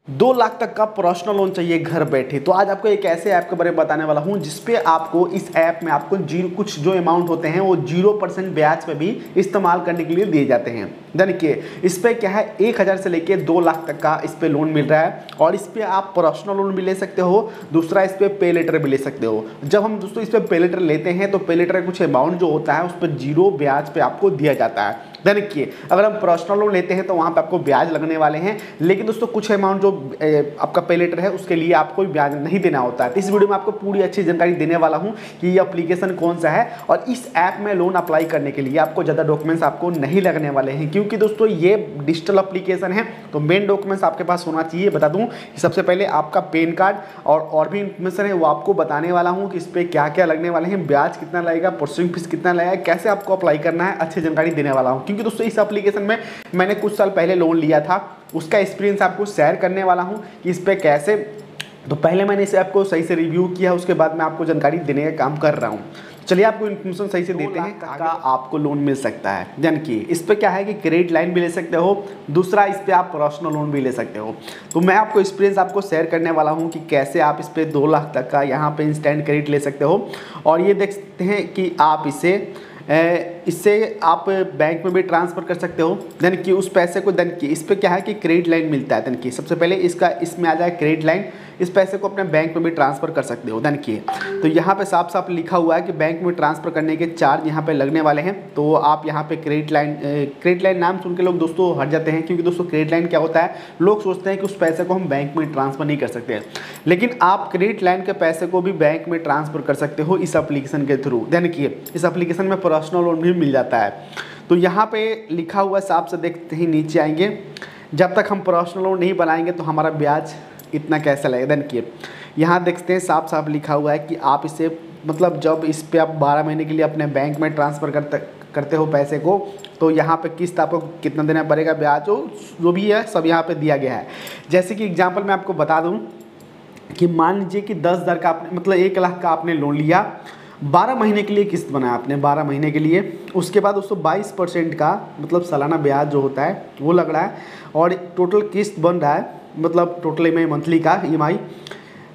2 लाख तक का personal loan चाहिए घर बैठे। तो आज आपको एक ऐसे ऐप के बारे में बताने वाला हूं जिसपे आपको इस ऐप में आपको कुछ जो अमाउंट होते हैं वो 0% ब्याज पे भी इस्तेमाल करने के लिए दिए जाते हैं। देखिए इस पे क्या है 1000 से लेके 2 लाख तक का इस पे लोन मिल रहा है और इस पे आप पर्सनल लोन भी ले सकते हो, दूसरा इस पे पे लेटर भी ले सकते हो। जब हम दोस्तों इस पे पे लेटर लेते हैं तो पे लेटर कुछ अमाउंट जो होता है उस पर 0 ब्याज पे आपको दिया जाता है। देखिए अगर हम पर्सनल लोन लेते हैं तो वहाँ पे आपको ब्याज लगने वाले हैं, लेकिन दोस्तों कुछ अमाउंट जो आपका पे लेटर है उसके लिए आपको ब्याज नहीं देना होता है। तो इस वीडियो में आपको पूरी अच्छी जानकारी देने वाला हूँ कि ये एप्लीकेशन कौन सा है और इस ऐप में लोन अप्लाई करने के लिए आपको ज़्यादा डॉक्यूमेंट्स आपको नहीं लगने वाले हैं, क्योंकि दोस्तों ये डिजिटल एप्लीकेशन है। तो मेन डॉक्यूमेंट्स आपके पास होना चाहिए। बता दूँ कि सबसे पहले आपका पैन कार्ड और भी इंफॉर्मेशन है वो आपको बताने वाला हूँ कि इस पर क्या क्या लगने वाले हैं, ब्याज कितना लगेगा, प्रोसेसिंग फीस कितना लगेगा, कैसे आपको अप्लाई करना है, अच्छी जानकारी देने वाला हूँ। क्योंकि दोस्तों इस एप्लीकेशन में मैंने कुछ साल पहले लोन लिया था, उसका एक्सपीरियंस आपको शेयर करने वाला हूं कि इस पे कैसे। तो पहले मैंने इस ऐप को सही से रिव्यू किया, उसके बाद मैं आपको जानकारी देने का काम कर रहा हूं। चलिए आपको इन्फॉर्मेशन सही से देते हैं का आपको लोन मिल सकता है। यानी कि इस पे क्या है कि क्रेडिट लाइन भी ले सकते हो, दूसरा इस पे आप पर्सनल लोन भी ले सकते हो। तो मैं आपको एक्सपीरियंस आपको शेयर करने वाला हूं कि कैसे आप इस पे 2 लाख तक का यहाँ पे इंस्टेंट क्रेडिट ले सकते हो। और ये देख सकते हैं कि आप इससे आप बैंक में भी ट्रांसफ़र कर सकते हो। देन कि उस पैसे को देन कि इस पे क्या है कि क्रेडिट लाइन मिलता है। देन कि सबसे पहले इसमें आ जाए क्रेडिट लाइन, इस पैसे को अपने बैंक में भी ट्रांसफ़र कर सकते हो। देन कि तो यहाँ पे साफ साफ लिखा हुआ है कि बैंक में ट्रांसफ़र करने के चार्ज यहाँ पे लगने वाले हैं। तो आप यहाँ पे क्रेडिट लाइन नाम सुन के लोग दोस्तों हट जाते हैं, क्योंकि दोस्तों क्रेडिट लाइन क्या होता है, लोग सोचते हैं कि उस पैसे को हम बैंक में ट्रांसफ़र नहीं कर सकते, लेकिन आप क्रेडिट लाइन के पैसे को भी बैंक में ट्रांसफ़र कर सकते हो इस एप्लीकेशन के थ्रू। देन कि इस एप्लीकेशन में पर्सनल लोन भी मिल जाता है। तो यहाँ पे लिखा हुआ साफ से देखते ही नीचे आएंगे, जब तक हम पर्सनल लोन नहीं बनाएंगे तो हमारा ब्याज इतना कैसे लगेगा। देन कि यहाँ देखते हैं साफ साफ लिखा हुआ है कि आप इसे मतलब जब इस पे आप 12 महीने के लिए अपने बैंक में ट्रांसफ़र करते हो पैसे को, तो यहाँ पे किस्त आपको कितना देना पड़ेगा, ब्याज जो भी है सब यहाँ पे दिया गया है। जैसे कि एग्जांपल मैं आपको बता दूँ कि मान लीजिए कि 10,000 का आपने मतलब 1 लाख का आपने लोन लिया, 12 महीने के लिए किस्त बनाया आपने 12 महीने के लिए, उसके बाद उसको 22% का मतलब सालाना ब्याज जो होता है वो लग रहा है और टोटल किस्त बन रहा है मतलब टोटल EMI मंथली का EMI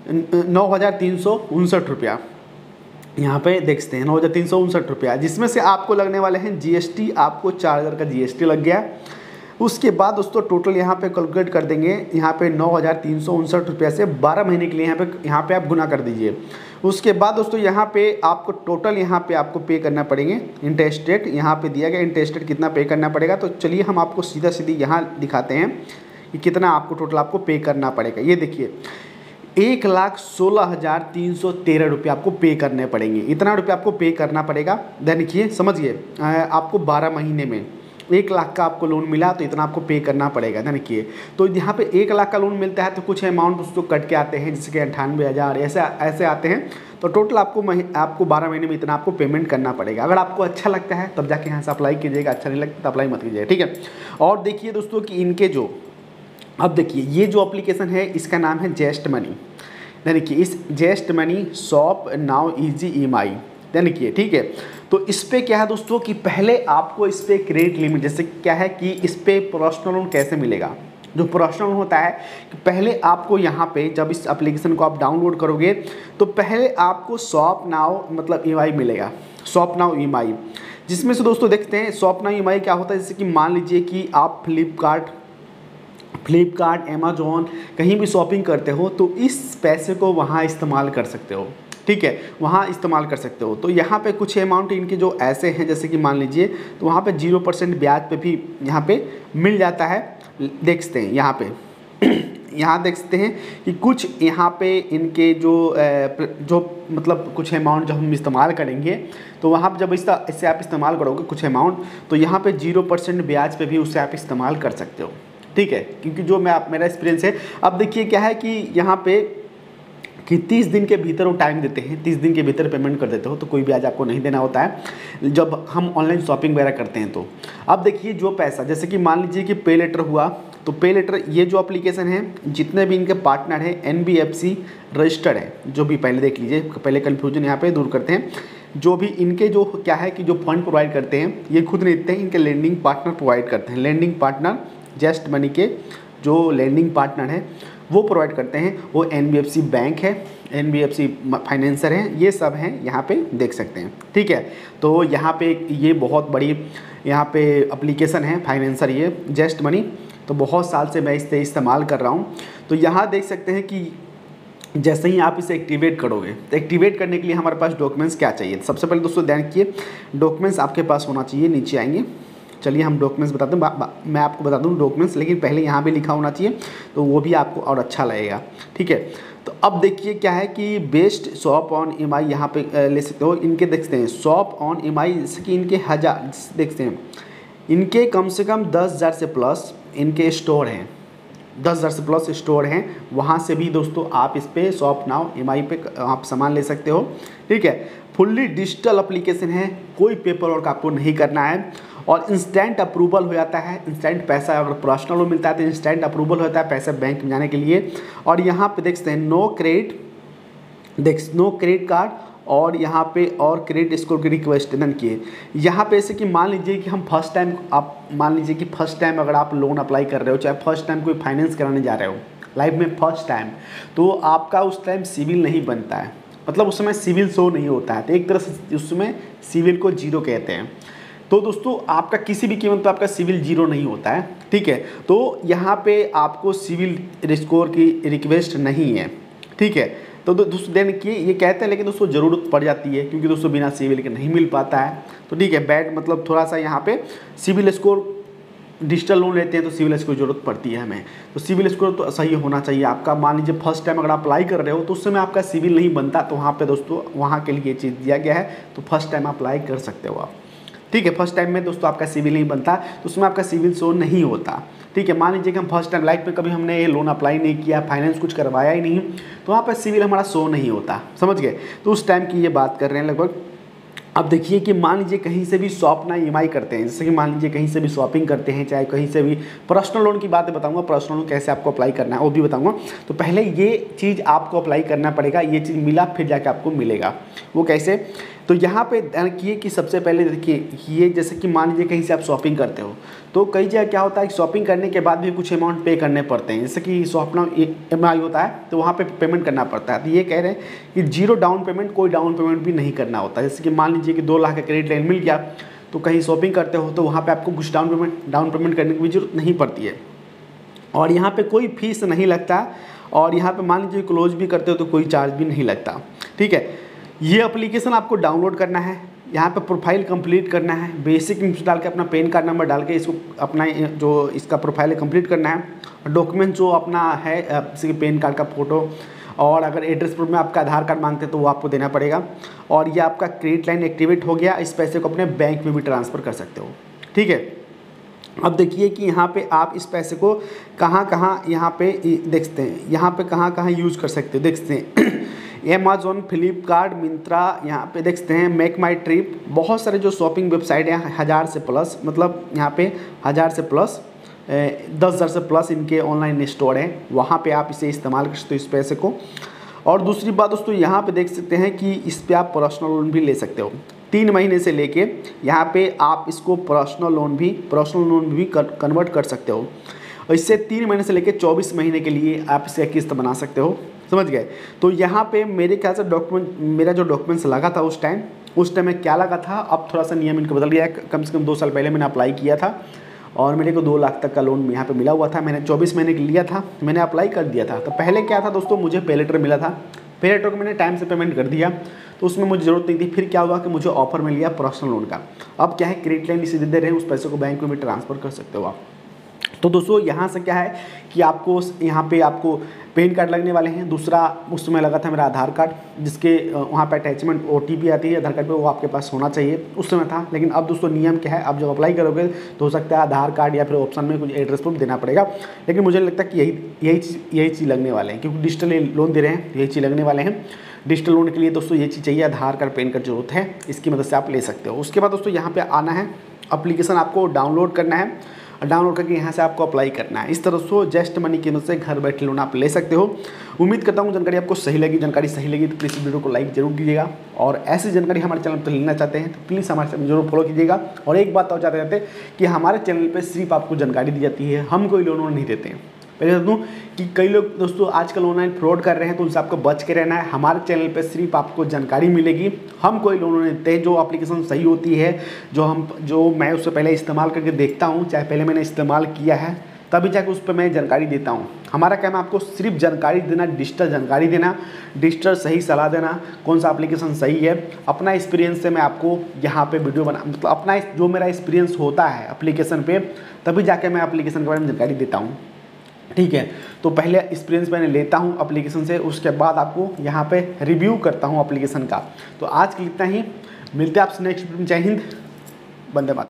9,359 रुपया। यहाँ पे देखते हैं 9,359 रुपया, जिसमें से आपको लगने वाले हैं GST, आपको 4,000 का GST लग गया। उसके बाद दोस्तों टोटल यहाँ पे कैलकुलेट कर देंगे, यहाँ पे 9,359 रुपया से 12 महीने के लिए यहाँ पे आप गुना कर दीजिए। उसके बाद दोस्तों यहाँ पे आपको टोटल यहाँ पे आपको पे करना पड़ेंगे इंटरेस्ट रेट, यहाँ पे दिया गया इंटरेस्ट रेट कितना पे करना पड़ेगा। तो चलिए हम आपको सीधा सीधी यहाँ दिखाते हैं कि कितना आपको टोटल आपको पे करना पड़ेगा। ये देखिए 1,16,313 रुपये आपको पे करने पड़ेंगे, इतना रुपये आपको पे करना पड़ेगा। देखिए समझिए आपको 12 महीने में 1 लाख का आपको लोन मिला तो इतना आपको पे करना पड़ेगा। देखिए तो यहाँ पे 1 लाख का लोन मिलता है तो कुछ अमाउंट उसको कट के आते हैं, जैसे कि 98,000 ऐसे आते हैं। तो टोटल आपको 12 महीने में इतना आपको पेमेंट करना पड़ेगा। अगर आपको अच्छा लगता है तब जाके यहाँ से अप्लाई कीजिएगा, अच्छा नहीं लगता तो अप्लाई मत कीजिएगा, ठीक है। और देखिए दोस्तों कि इनके जो अब देखिए ये जो एप्लीकेशन है इसका नाम है जेस्ट मनी। देखिए इस Zest Money shop now easy EMI। देखिए ठीक है, तो इस पे क्या है दोस्तों कि पहले आपको इस पे क्रेडिट लिमिट, जैसे क्या है कि इस पे पर्सनल लोन कैसे मिलेगा। जो पर्सनल लोन होता है कि पहले आपको यहाँ पे जब इस एप्लीकेशन को आप डाउनलोड करोगे तो पहले आपको शॉप नाउ मतलब EMI मिलेगा, शॉप नाउ EMI। जिसमें से दोस्तों देखते हैं शॉप नाउ EMI क्या होता है। जैसे कि मान लीजिए कि आप फ्लिपकार्ट, अमेजोन कहीं भी शॉपिंग करते हो तो इस पैसे को वहाँ इस्तेमाल कर सकते हो, ठीक है, वहाँ इस्तेमाल कर सकते हो। तो यहाँ पे कुछ अमाउंट इनके जो ऐसे हैं, जैसे कि मान लीजिए तो वहाँ पे 0% ब्याज पे भी यहाँ पे मिल जाता है। देखते हैं यहाँ पे यहाँ देखते हैं कि कुछ यहाँ पे इनके जो मतलब कुछ अमाउंट जब हम इस्तेमाल करेंगे तो वहाँ पर जब इससे आप इस्तेमाल करोगे कुछ अमाउंट, तो यहाँ पे 0% ब्याज पे भी उससे आप इस्तेमाल कर सकते हो, ठीक है। क्योंकि जो मेरा एक्सपीरियंस है। अब देखिए क्या है कि यहाँ पे कि 30 दिन के भीतर वो टाइम देते हैं, 30 दिन के भीतर पेमेंट कर देते हो तो कोई ब्याज आपको नहीं देना होता है जब हम ऑनलाइन शॉपिंग वगैरह करते हैं। तो अब देखिए जो पैसा, जैसे कि मान लीजिए कि पे लेटर हुआ, तो पे लेटर ये जो एप्लीकेशन है जितने भी इनके पार्टनर हैं NBFC रजिस्टर्ड है, जो भी पहले देख लीजिए, पहले कन्फ्यूजन यहाँ पर दूर करते हैं। जो भी इनके जो क्या है कि जो फंड प्रोवाइड करते हैं ये खुद नहीं देते हैं, इनके लेंडिंग पार्टनर प्रोवाइड करते हैं। लेंडिंग पार्टनर जेस्ट मनी के जो लेंडिंग पार्टनर है वो प्रोवाइड करते हैं, वो NBFC बैंक है, NBFC फाइनेंसर है, ये सब हैं यहाँ पे देख सकते हैं। ठीक है, तो यहाँ पे ये बहुत बड़ी यहाँ पे एप्लीकेशन है फाइनेंसर, ये जस्ट मनी, तो बहुत साल से मैं इसे इस्तेमाल कर रहा हूँ। तो यहाँ देख सकते हैं कि जैसे ही आप इसे एक्टिवेट करोगे तो एक्टिवेट करने के लिए हमारे पास डॉक्यूमेंट्स क्या चाहिए। सबसे पहले दोस्तों ध्यान रखिए, डॉक्यूमेंट्स आपके पास होना चाहिए, नीचे आएंगे, चलिए हम डॉक्यूमेंट्स बताते हैं, मैं आपको बता दूं डॉक्यूमेंट्स, लेकिन पहले यहाँ भी लिखा होना चाहिए तो वो भी आपको और अच्छा लगेगा। ठीक है, तो अब देखिए क्या है कि बेस्ट शॉप ऑन EMI यहाँ पे ले सकते हो, इनके देखते हैं शॉप ऑन EMI, जैसे कि इनके 1000 देखते हैं, इनके कम से कम 10,000 से प्लस इनके स्टोर हैं, 10,000 से प्लस स्टोर हैं, वहाँ से भी दोस्तों आप इस पे शॉप नाउ EMI पे आप सामान ले सकते हो। ठीक है, फुल्ली डिजिटल एप्लीकेशन है, कोई पेपर वर्क आपको नहीं करना है और इंस्टेंट अप्रूवल हो जाता है, इंस्टेंट पैसा अगर पर्सनल लोन मिलता है तो इंस्टेंट अप्रूवल होता है पैसा बैंक में जाने के लिए। और यहाँ पे देख सकते हैं नो क्रेडिट कार्ड और यहाँ पे और क्रेडिट स्कोर की रिक्वेस्ट डन किए। यहाँ पे ऐसे कि मान लीजिए कि हम फर्स्ट टाइम, आप मान लीजिए कि फर्स्ट टाइम अगर आप लोन अप्लाई कर रहे हो, चाहे फर्स्ट टाइम कोई फाइनेंस कराने जा रहे हो लाइफ में फर्स्ट टाइम, तो आपका उस टाइम सिविल नहीं बनता है, मतलब उस समय सिविल शो नहीं होता है, तो एक तरह से उसमें सिविल को जीरो कहते हैं। तो दोस्तों आपका किसी भी कीमत पर आपका सिविल जीरो नहीं होता है। ठीक है, तो यहाँ पे आपको सिविल स्कोर की रिक्वेस्ट नहीं है। ठीक है, तो दोस्तों देन कि ये कहते हैं, लेकिन दोस्तों ज़रूरत पड़ जाती है क्योंकि दोस्तों बिना सिविल के नहीं मिल पाता है। तो ठीक है, बैड मतलब थोड़ा सा यहाँ पे सिविल स्कोर, डिजिटल लोन लेते हैं तो सिविल स्कोर की जरूरत पड़ती है हमें, तो सिविल स्कोर तो सही होना चाहिए आपका। मान लीजिए फर्स्ट टाइम अगर आप अप्लाई कर रहे हो तो उस समय आपका सिविल नहीं बनता, तो वहाँ पे दोस्तों वहाँ के लिए ये चीज़ दिया गया है, तो फर्स्ट टाइम अप्लाई कर सकते हो आप। ठीक है, फर्स्ट टाइम में दोस्तों आपका सिविल नहीं बनता तो उसमें आपका सिविल शो नहीं होता। ठीक है, मान लीजिए कि हम फर्स्ट टाइम लाइफ में कभी हमने ये लोन अप्लाई नहीं किया, फाइनेंस कुछ करवाया ही नहीं, तो वहाँ पर सिविल हमारा शो नहीं होता, समझ गए। तो उस टाइम की ये बात कर रहे हैं लगभग। अब देखिए कि मान लीजिए कहीं से भी शॉप ना EMI करते हैं, जैसे कि मान लीजिए कहीं से भी शॉपिंग करते हैं, चाहे कहीं से भी पर्सनल लोन की बातें बताऊंगा, पर्सनल लोन कैसे आपको अप्लाई करना है वो भी बताऊंगा। तो पहले ये चीज़ आपको अप्लाई करना पड़ेगा, ये चीज़ मिला फिर जाके आपको मिलेगा, वो कैसे। तो यहाँ पे ध्यान रखिए कि सबसे पहले देखिए ये जैसे कि मान लीजिए कहीं से आप शॉपिंग करते हो, तो कई जगह क्या होता है कि शॉपिंग करने के बाद भी कुछ अमाउंट पे करने पड़ते हैं, जैसे कि शॉप नाउ EMI होता है तो वहाँ पे पेमेंट करना पड़ता है। तो ये कह रहे हैं कि जीरो डाउन पेमेंट, कोई डाउन पेमेंट भी नहीं करना होता। जैसे कि मान लीजिए कि 2 लाख का क्रेडिट लाइन मिल गया, तो कहीं शॉपिंग करते हो तो वहाँ पर आपको कुछ डाउन पेमेंट करने की भी जरूरत नहीं पड़ती है, और यहाँ पर कोई फीस नहीं लगता, और यहाँ पर मान लीजिए क्लोज भी करते हो तो कोई चार्ज भी नहीं लगता। ठीक है, ये एप्लीकेशन आपको डाउनलोड करना है, यहाँ पे प्रोफाइल कंप्लीट करना है, बेसिक इन्फो डाल के अपना पैन कार्ड नंबर डाल के इसको अपना जो इसका प्रोफाइल है कंप्लीट करना है। डॉक्यूमेंट जो अपना है जैसे कि पैन कार्ड का फ़ोटो, और अगर एड्रेस प्रूफ में आपका आधार कार्ड मांगते हैं तो वो आपको देना पड़ेगा। और ये आपका क्रेडिट लाइन एक्टिवेट हो गया, इस पैसे को अपने बैंक में भी ट्रांसफ़र कर सकते हो। ठीक है, अब देखिए कि यहाँ पे आप इस पैसे को कहाँ यहाँ पे देखते हैं, यहाँ पे कहाँ यूज़ कर सकते हो, देखते हैं अमेज़ॉन, फ्लिपकार्ट, मिंत्रा, यहाँ पे देखते हैं मेक माई ट्रिप, बहुत सारे जो शॉपिंग वेबसाइट हैं 1000 से प्लस, मतलब यहाँ पे 1000 से प्लस 10,000 से प्लस इनके ऑनलाइन स्टोर हैं, वहाँ पे आप इसे इस्तेमाल कर सकते हो इस पैसे को। और दूसरी बात दोस्तों यहाँ पे देख सकते हैं कि इस पर आप पर्सनल लोन भी ले सकते हो, 3 महीने से लेके यहाँ पे आप इसको पर्सनल लोन भी कन्वर्ट कर सकते हो, और इससे 3 महीने से लेके 24 महीने के लिए आप इसे किस्त बना सकते हो, समझ गए। तो यहाँ पे मेरे ख्याल से मेरा जो डॉक्यूमेंट्स लगा था उस टाइम में क्या लगा था, अब थोड़ा सा नियम इनका बदल गया है। कम से कम 2 साल पहले मैंने अप्लाई किया था और मेरे को 2 लाख तक का लोन यहाँ पे मिला हुआ था, मैंने 24 महीने के लिया था, मैंने अप्लाई कर दिया था। तो पहले क्या था दोस्तों, मुझे पे लेटर मिला था, पे लेटर को मैंने टाइम से पेमेंट कर दिया, तो उसमें मुझे ज़रूरत नहीं थी। फिर क्या हुआ कि मुझे ऑफर मिल गया पर्सनल लोन का। अब क्या है, क्रेडिट लाइन इसे दे रहे हैं, उस पैसे को बैंक में भी ट्रांसफ़र कर सकते हो आप। तो दोस्तों यहाँ से क्या है कि आपको यहाँ पे आपको पैन कार्ड लगने वाले हैं, दूसरा उस समय लगा था मेरा आधार कार्ड, जिसके वहाँ पे अटैचमेंट OTP आती है आधार कार्ड पे, वो आपके पास होना चाहिए, उस समय था। लेकिन अब दोस्तों नियम क्या है, आप जब अप्लाई करोगे तो हो सकता है आधार कार्ड या फिर ऑप्शन में कुछ एड्रेस प्रूफ देना पड़ेगा, लेकिन मुझे लगता है कि यही चीज़ लगने वाले हैं, क्योंकि डिजिटल लोन दे रहे हैं, यही चीज़ लगने वाले हैं। डिजिटल लोन के लिए दोस्तों ये चीज़ चाहिए, आधार कार्ड, पैन कार्ड जरूरत है, इसकी मदद से आप ले सकते हो। उसके बाद दोस्तों यहाँ पे आना है, एप्लीकेशन आपको डाउनलोड करना है, डाउनलोड करके यहाँ से आपको अप्लाई करना है। इस तरह से जस्ट मनी की मदद से घर बैठे लोन आप ले सकते हो। उम्मीद करता हूँ जानकारी आपको सही लगी, जानकारी सही लगी तो प्लीज़ वीडियो को लाइक जरूर कीजिएगा, और ऐसी जानकारी हमारे चैनल पर लेना चाहते हैं तो प्लीज़ हमारे चैनल जरूर फॉलो कीजिएगा। और एक बात और चाहते रहते हैं कि हमारे चैनल पर सिर्फ आपको जानकारी दी जाती है, हम कोई लोन नहीं देते हैं, पहले बता दूँ कि कई लोग दोस्तों आजकल ऑनलाइन फ्रॉड कर रहे हैं, तो उनसे आपको बच के रहना है। हमारे चैनल पे सिर्फ आपको जानकारी मिलेगी, हम कोई लोन नहीं देते। जो एप्लीकेशन सही होती है, जो मैं उससे पहले इस्तेमाल करके देखता हूँ, चाहे पहले मैंने इस्तेमाल किया है तभी जाके उस पर मैं जानकारी देता हूँ। हमारा काम है आपको सिर्फ जानकारी देना, डिजिटल जानकारी देना, डिजिटल सही सलाह देना, कौन सा एप्लीकेशन सही है। अपना एक्सपीरियंस से मैं आपको यहाँ पे वीडियो बना, मतलब अपना जो मेरा एक्सपीरियंस होता है एप्लीकेशन पे, तभी जाके मैं एप्लीकेशन के बारे में जानकारी देता हूँ। ठीक है, तो पहले एक्सपीरियंस मैंने लेता हूँ एप्लीकेशन से, उसके बाद आपको यहाँ पे रिव्यू करता हूँ एप्लीकेशन का। तो आज के लिए इतना ही, मिलते हैं आपसे नेक्स्ट वीडियो में। जय हिंद, वंदे मातरम।